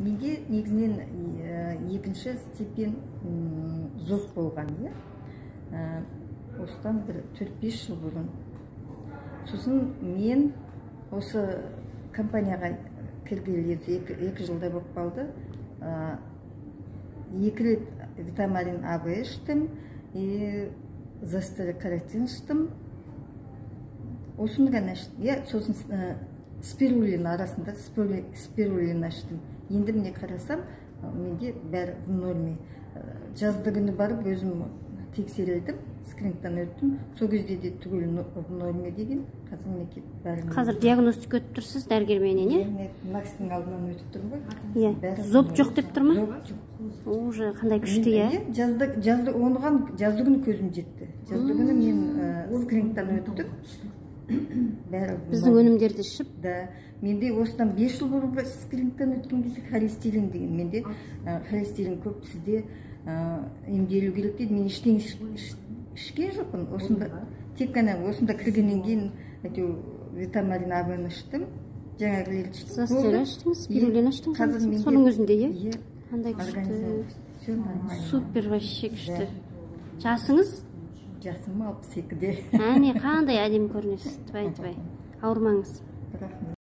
Менде негізінен екінші степень зоқ болған, осыдан бір 4-5 жыл бұрын. Сосын мен осы компанияға кіргелі 2 жылдай болып қалды. 2 рет витамарин АБ іштім, застыры каротин іштім. Осыны ғана іштім. Сосын спирулин арасында спирулин іштім. Енді міне қарасам, менде бәрі в норме. Жазды күні барып өзім тексерілдім, скринингтан өттім. Сол кезде де түгел в норме деген. Қазір диагностика өтіп тұрсыз дәрігерменен, Макстың алдынан өтіп тұрмын ғой? Зоб жоқ деп тұр ма? Уже қандай күшті, Оныған жазды күні көзім жетті. Жазды күні мен скринингтан өттім. Біздің өнімдерді ішіп? Менде осыдан 5 жыл бұрын скринингтан өткен кезде холестерин деген. Менде холестерин көп, сізде емделу керек дейді. Мен ештеңе ішкен жоқпын. Осында тек қана осында кіргеннен кейін витамарин АБ-ны іштім. Жаңағылерді іштім. Застыры іштіңіз, спирулин іштіңіз. Соның өзінде, Қандай күшті. Супер, вообще күшті. Жасыңыз? Жасым 62-де. Қандай әдемі көрінесіз, тыбай-тыбай. Ауырмаңыз.